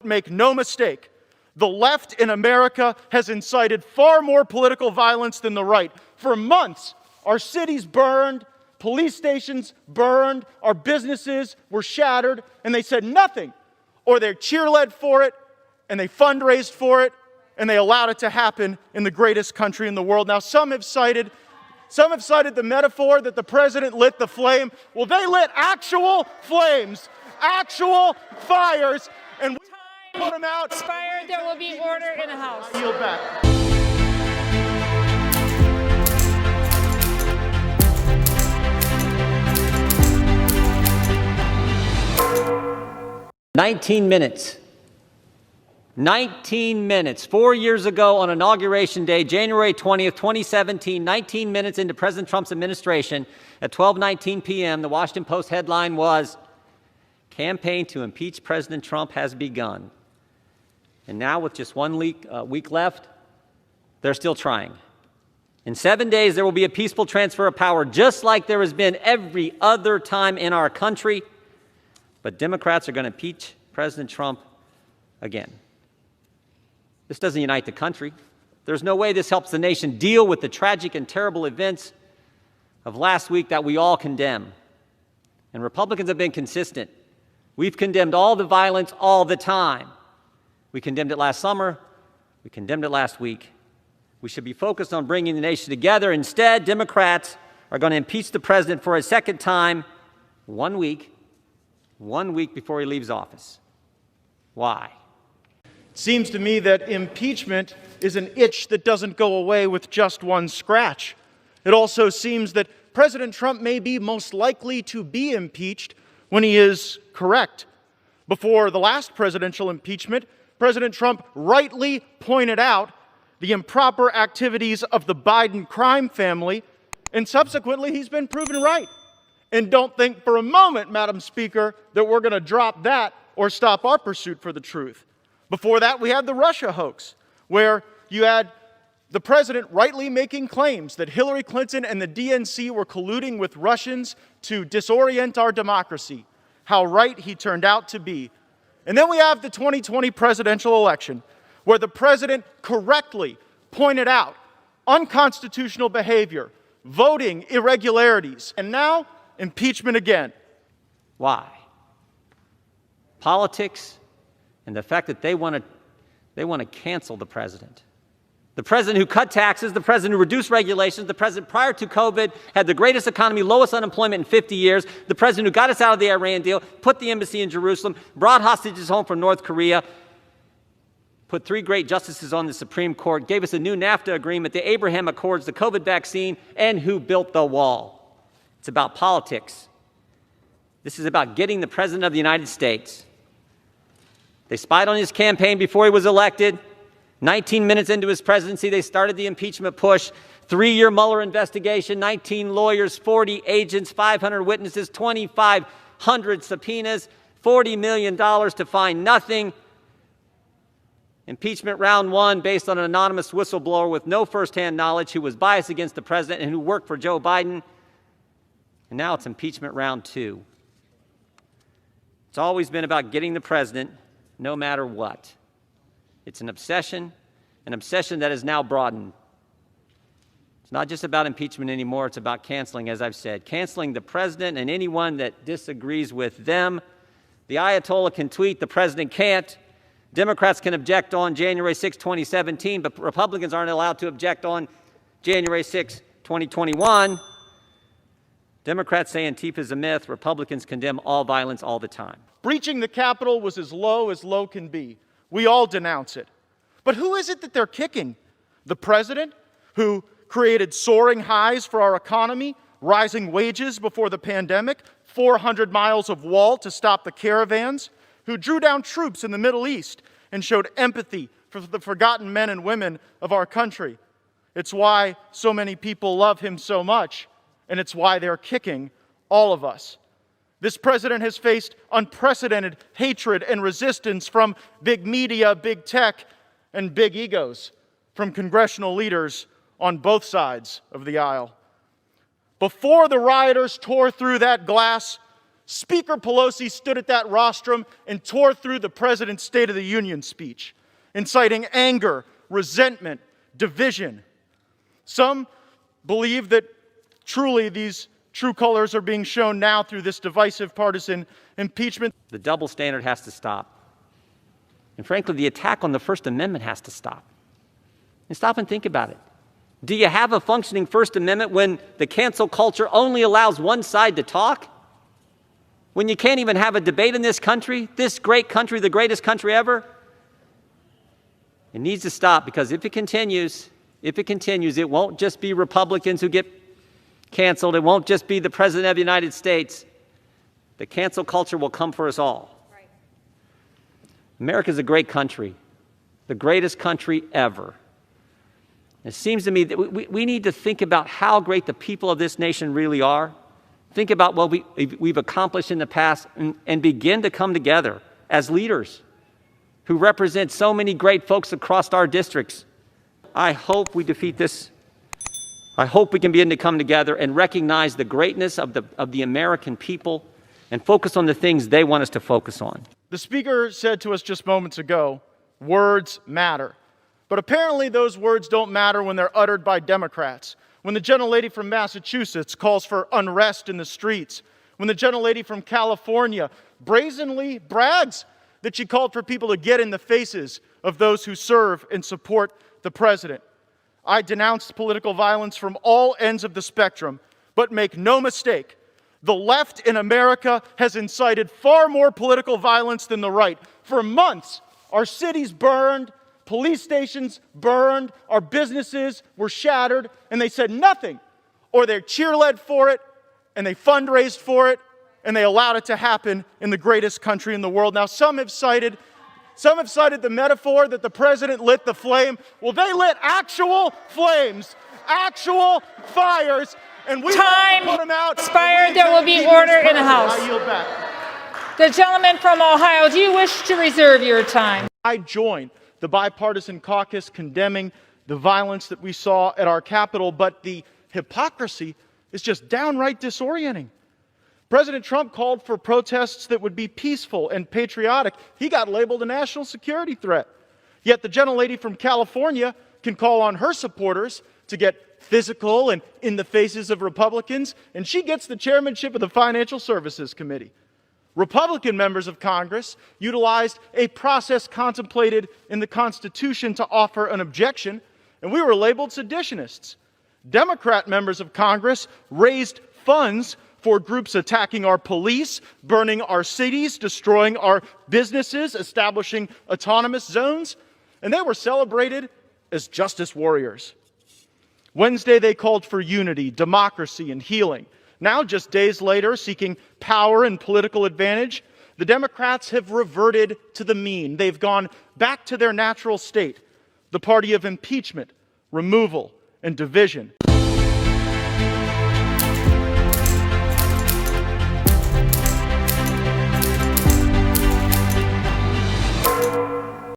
Make no mistake, the left in America has incited far more political violence than the right. For months, our cities burned, police stations burned, our businesses were shattered, and they said nothing. Or they cheerled for it, and they fundraised for it, and they allowed it to happen in the greatest country in the world. Now, some have cited the metaphor that the president lit the flame. Well, they lit actual flames, actual fires, and we put them out. Expired. There will be order in the House. I yield back. 19 minutes. 19 minutes. 4 years ago on Inauguration Day, January 20th, 2017, 19 minutes into President Trump's administration, at 12:19 p.m., the Washington Post headline was, "Campaign to impeach President Trump has begun." And now, with just 1 week left, they're still trying. In 7 days, there will be a peaceful transfer of power, just like there has been every other time in our country. But Democrats are going to impeach President Trump again. This doesn't unite the country. There's no way this helps the nation deal with the tragic and terrible events of last week that we all condemn. And Republicans have been consistent. We've condemned all the violence all the time. We condemned it last summer. We condemned it last week. We should be focused on bringing the nation together. Instead, Democrats are going to impeach the president for a second time 1 week before he leaves office. Why? It seems to me that impeachment is an itch that doesn't go away with just one scratch. It also seems that President Trump may be most likely to be impeached when he is correct. Before the last presidential impeachment, President Trump rightly pointed out the improper activities of the Biden crime family, and subsequently he's been proven right. And don't think for a moment, Madam Speaker, that we're going to drop that or stop our pursuit for the truth. Before that, we had the Russia hoax, where you had the president rightly making claims that Hillary Clinton and the DNC were colluding with Russians to disorient our democracy. How right he turned out to be. And then we have the 2020 presidential election, where the president correctly pointed out unconstitutional behavior, voting irregularities, and now impeachment again. Why? Politics and the fact that they want to cancel the president. The president who cut taxes, the president who reduced regulations, the president prior to COVID had the greatest economy, lowest unemployment in 50 years, the president who got us out of the Iran deal, put the embassy in Jerusalem, brought hostages home from North Korea, put 3 great justices on the Supreme Court, gave us a new NAFTA agreement, the Abraham Accords, the COVID vaccine, and who built the wall. It's about politics. This is about getting the President of the United States. They spied on his campaign before he was elected. 19 minutes into his presidency, they started the impeachment push. 3-year Mueller investigation, 19 lawyers, 40 agents, 500 witnesses, 2,500 subpoenas, $40 million to find nothing. Impeachment round 1 based on an anonymous whistleblower with no firsthand knowledge who was biased against the president and who worked for Joe Biden. And now it's impeachment round 2. It's always been about getting the president no matter what. It's an obsession that is now broadened. It's not just about impeachment anymore, it's about canceling, as I've said. Canceling the president and anyone that disagrees with them. The Ayatollah can tweet, the president can't. Democrats can object on January 6, 2017, but Republicans aren't allowed to object on January 6, 2021. Democrats say Antifa is a myth. Republicans condemn all violence all the time. Breaching the Capitol was as low can be. We all denounce it. But who is it that they're kicking? The president, who created soaring highs for our economy, rising wages before the pandemic, 400 miles of wall to stop the caravans, who drew down troops in the Middle East and showed empathy for the forgotten men and women of our country. It's why so many people love him so much. And it's why they're kicking all of us. This president has faced unprecedented hatred and resistance from big media, big tech, and big egos, from congressional leaders on both sides of the aisle. Before the rioters tore through that glass, Speaker Pelosi stood at that rostrum and tore through the president's State of the Union speech, inciting anger, resentment, division. Some believe that truly these true colors are being shown now through this divisive partisan impeachment. The double standard has to stop. And frankly, the attack on the First Amendment has to stop. And stop and think about it. Do you have a functioning First Amendment when the cancel culture only allows one side to talk? When you can't even have a debate in this country, this great country, the greatest country ever? It needs to stop, because if it continues, it won't just be Republicans who get canceled. It won't just be the President of the United States. The cancel culture will come for us all. Right. America's a great country, the greatest country ever. It seems to me that we need to think about how great the people of this nation really are. Think about what we've accomplished in the past, and begin to come together as leaders who represent so many great folks across our districts. I hope we defeat this. I hope we can begin to come together and recognize the greatness of the American people and focus on the things they want us to focus on. The Speaker said to us just moments ago, words matter. But apparently those words don't matter when they're uttered by Democrats. When the gentlelady from Massachusetts calls for unrest in the streets. When the gentlelady from California brazenly brags that she called for people to get in the faces of those who serve and support the president. I denounced political violence from all ends of the spectrum, but make no mistake, the left in America has incited far more political violence than the right. For months, our cities burned, police stations burned, our businesses were shattered, and they said nothing. Or they cheerled for it, and they fundraised for it, and they allowed it to happen in the greatest country in the world. Now, some have cited the metaphor that the president lit the flame. Well, they lit actual flames, actual fires, and we Time put them out. expired. There will be order in the House. I yield back. The gentleman from Ohio, do you wish to reserve your time? I join the bipartisan caucus condemning the violence that we saw at our Capitol, but the hypocrisy is just downright disorienting. President Trump called for protests that would be peaceful and patriotic. He got labeled a national security threat. Yet the gentlelady from California can call on her supporters to get physical and in the faces of Republicans, and she gets the chairmanship of the Financial Services Committee. Republican members of Congress utilized a process contemplated in the Constitution to offer an objection, and we were labeled seditionists. Democrat members of Congress raised funds for groups attacking our police, burning our cities, destroying our businesses, establishing autonomous zones, and they were celebrated as justice warriors. Wednesday, they called for unity, democracy, and healing. Now, just days later, seeking power and political advantage, the Democrats have reverted to the mean. They've gone back to their natural state, the party of impeachment, removal, and division.